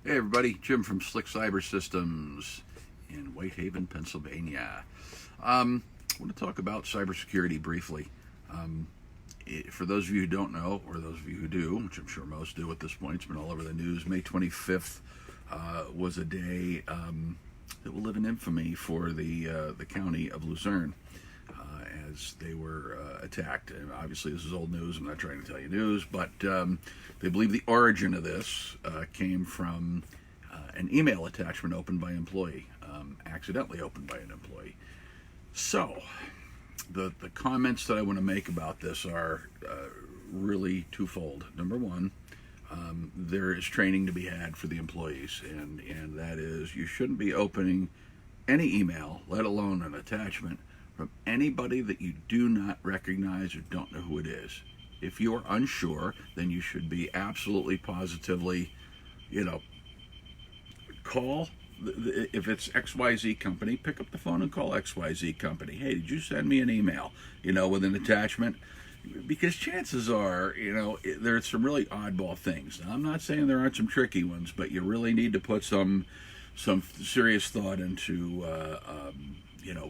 Hey everybody, Jim from Slick Cyber Systems in Whitehaven, Pennsylvania. I want to talk about cybersecurity briefly. For those of you who don't know, or those of you who do, which I'm sure most do at this point, it's been all over the news. May 25th was a day that will live in infamy for the county of Luzerne as they were attacked. And obviously, this is old news. I'm not trying to tell you news, but they believe the origin of this came from an email attachment opened by an employee, accidentally opened by an employee. So, the comments that I want to make about this are really twofold. Number one, there is training to be had for the employees, and that is you shouldn't be opening any email, let alone an attachment, from anybody that you do not recognize or don't know who it is. If you are unsure, then you should be absolutely positively, call. If it's XYZ company, pick up the phone and call XYZ company. Hey, did you send me an email, with an attachment? Because chances are, there's some really oddball things. Now, I'm not saying there aren't some tricky ones, but you really need to put some serious thought into,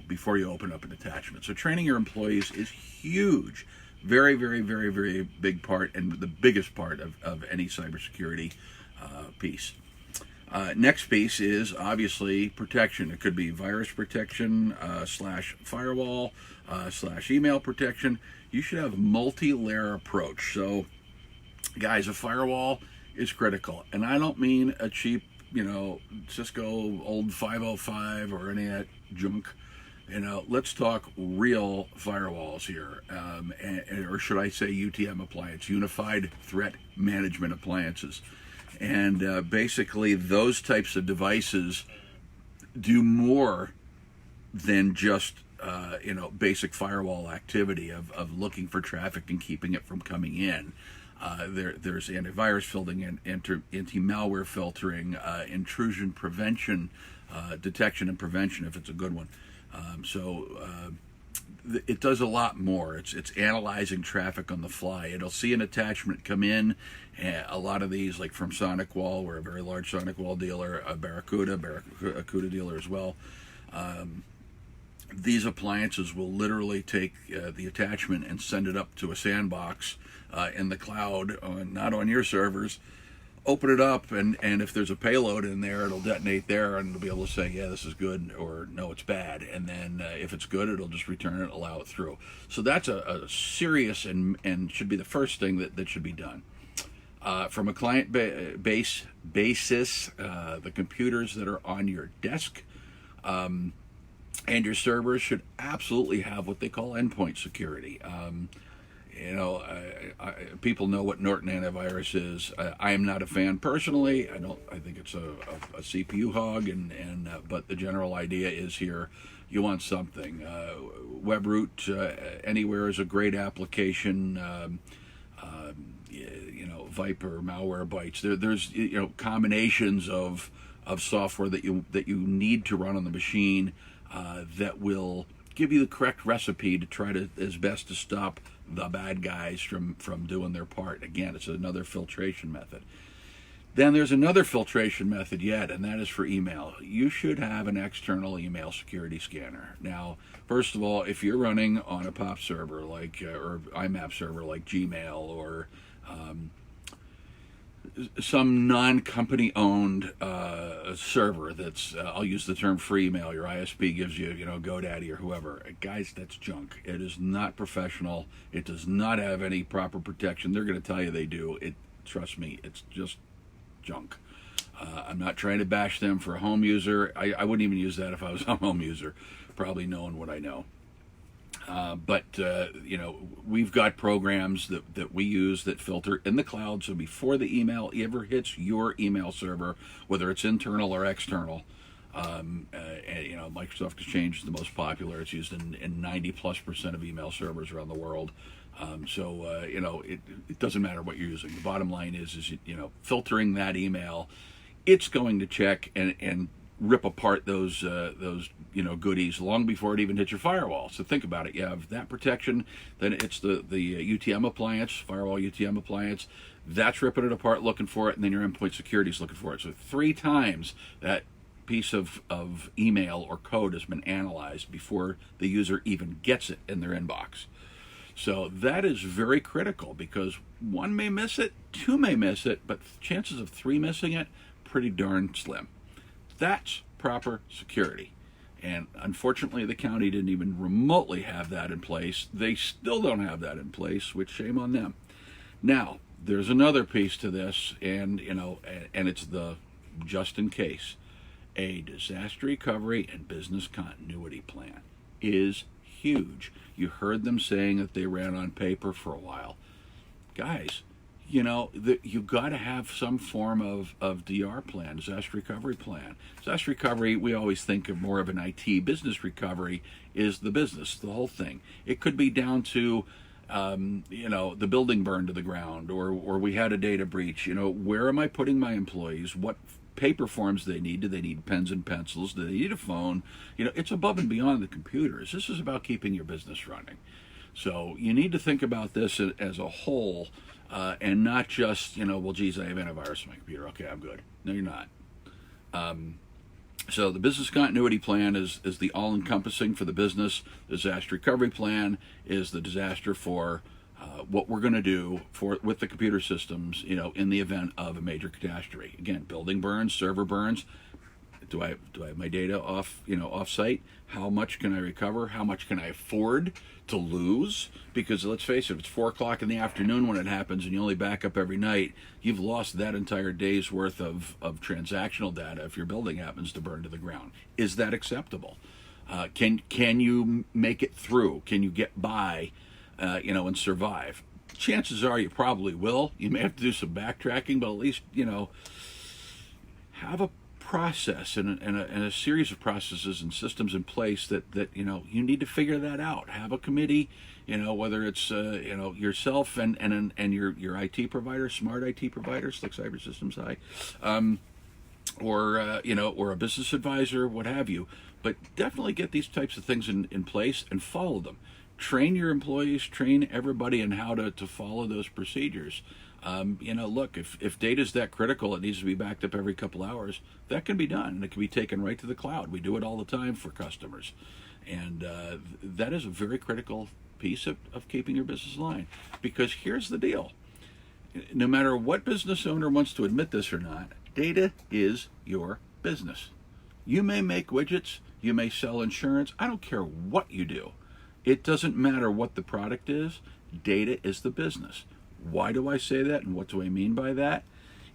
before you open up an attachment. So training your employees is huge. Very, very, very, very big part, and the biggest part of any cybersecurity piece. Next piece is obviously protection. It could be virus protection / firewall / email protection. You should have a multi-layer approach. So, guys, a firewall is critical. And I don't mean a cheap, Cisco old 505 or any of that junk. Let's talk real firewalls here, or should I say UTM appliance, Unified Threat Management Appliances. And basically, those types of devices do more than just basic firewall activity of looking for traffic and keeping it from coming in. There's antivirus filtering, anti-malware filtering, intrusion prevention, detection and prevention if it's a good one. It does a lot more. It's analyzing traffic on the fly. It'll see an attachment come in. A lot of these, like from SonicWall, we're a very large SonicWall dealer, a Barracuda dealer as well. These appliances will literally take the attachment and send it up to a sandbox in the cloud, not on your servers. Open it up, and if there's a payload in there, it'll detonate there, and it'll be able to say, yeah, this is good, or no, it's bad. And then if it's good, it'll just return it, allow it through. So that's a serious and should be the first thing that should be done. From a client basis, the computers that are on your desk and your servers should absolutely have what they call endpoint security. People know what Norton antivirus is. I am not a fan personally. I think it's a CPU hog, but the general idea is here. You want something. WebRoot Anywhere is a great application. Viper, Malwarebytes. There's combinations of software that you need to run on the machine that will give you the correct recipe to try to as best to stop the bad guys from doing their part. Again, it's another filtration method. Then there's another filtration method yet, and that is for email. You should have an external email security scanner. Now, first of all, if you're running on a POP server or IMAP server like Gmail or some non-company owned server that's I'll use the term free email your ISP gives you, GoDaddy or whoever. Guys, that's junk. It is not professional. It does not have any proper protection. They're going to tell you they do. Trust me, it's just junk. I'm not trying to bash them for a home user. I wouldn't even use that if I was a home user, probably knowing what I know. But we've got programs that we use that filter in the cloud. So before the email ever hits your email server, whether it's internal or external, Microsoft Exchange is the most popular. It's used in 90+% of email servers around the world. It doesn't matter what you're using. The bottom line is filtering that email. It's going to check and rip apart those goodies long before it even hits your firewall. So think about it. You have that protection, then it's the UTM appliance, firewall UTM appliance. That's ripping it apart, looking for it, and then your endpoint security is looking for it. So 3 times that piece of email or code has been analyzed before the user even gets it in their inbox. So that is very critical, because 1 may miss it, 2 may miss it, but chances of 3 missing it, pretty darn slim. That's proper security. And unfortunately, the county didn't even remotely have that in place. They still don't have that in place, which shame on them. Now, there's another piece to this, and it's the just in case. A disaster recovery and business continuity plan is huge. You heard them saying that they ran on paper for a while. Guys, you've got to have some form of DR plan, disaster recovery plan. Disaster recovery, we always think of more of an IT. Business recovery is the business, the whole thing. It could be down to, the building burned to the ground, or we had a data breach. Where am I putting my employees? What paper forms they need? Do they need pens and pencils? Do they need a phone? It's above and beyond the computers. This is about keeping your business running. So you need to think about this as a whole, and not just, well, geez, I have antivirus on my computer. Okay, I'm good. No, you're not. So the business continuity plan is the all-encompassing for the business. The disaster recovery plan is the disaster for what we're going to do with the computer systems, in the event of a major catastrophe. Again, building burns, server burns. Do I have my data off site? How much can I recover? How much can I afford to lose? Because let's face it, if it's 4 o'clock in the afternoon when it happens and you only back up every night, you've lost that entire day's worth of transactional data if your building happens to burn to the ground. Is that acceptable? Can you make it through? Can you get by, and survive? Chances are you probably will. You may have to do some backtracking, but at least, have a process and a series of processes and systems in place that you need to figure that out. Have a committee, whether it's yourself and your IT provider, smart IT providers like Cyber Systems High, or a business advisor, what have you. But definitely get these types of things in place and follow them. Train your employees, train everybody in how to follow those procedures. Look, if data is that critical, it needs to be backed up every couple hours. That can be done, and it can be taken right to the cloud. We do it all the time for customers. And that is a very critical piece of keeping your business aligned. Because here's the deal. No matter what business owner wants to admit this or not, data is your business. You may make widgets, you may sell insurance. I don't care what you do. It doesn't matter what the product is. Data is the business. Why do I say that, and what do I mean by that?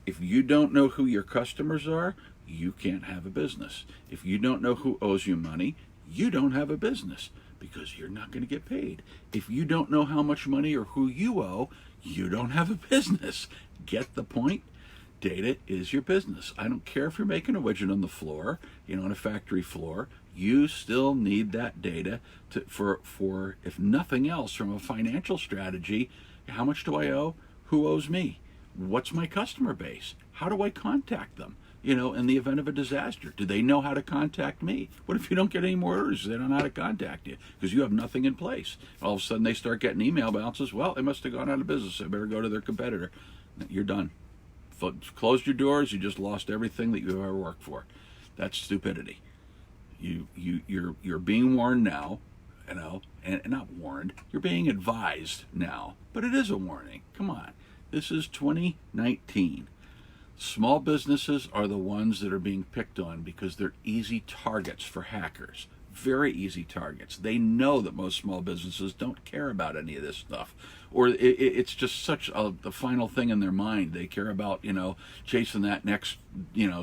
If you don't know who your customers are, you can't have a business. If you don't know who owes you money, you don't have a business, because you're not going to get paid. If you don't know how much money or who you owe, you don't have a business. Get the point? Data is your business. I don't care if you're making a widget on the floor, on a factory floor. You still need that data for if nothing else, from a financial strategy. How much do I owe? Who owes me? What's my customer base? How do I contact them? In the event of a disaster, do they know how to contact me? What if you don't get any more orders? They don't know how to contact you because you have nothing in place. All of a sudden they start getting email bounces. Well, they must have gone out of business. I better go to their competitor. You're done. Closed your doors. You just lost everything that you've ever worked for. That's stupidity. You're being warned now. And not warned, you're being advised now. But it is a warning. Come on. This is 2019. Small businesses are the ones that are being picked on because they're easy targets for hackers. Very easy targets. They know that most small businesses don't care about any of this stuff. Or it's just such the final thing in their mind. They care about, chasing that next,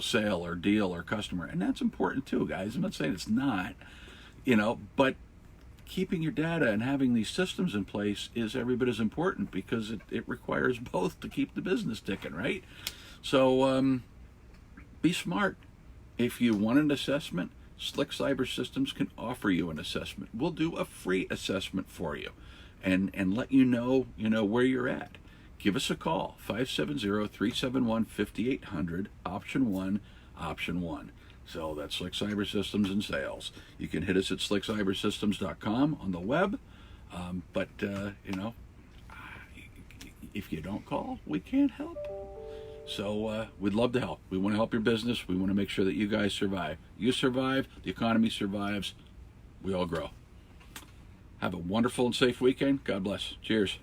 sale or deal or customer. And that's important too, guys. I'm not saying it's not, but keeping your data and having these systems in place is every bit as important, because it requires both to keep the business ticking, right? So be smart. If you want an assessment, Slick Cyber Systems can offer you an assessment. We'll do a free assessment for you and let you know, where you're at. Give us a call, 570-371-5800, option 1. So that's Slick Cyber Systems and Sales. You can hit us at slickcybersystems.com on the web. But if you don't call, we can't help. So we'd love to help. We want to help your business. We want to make sure that you guys survive. You survive, the economy survives, we all grow. Have a wonderful and safe weekend. God bless. Cheers.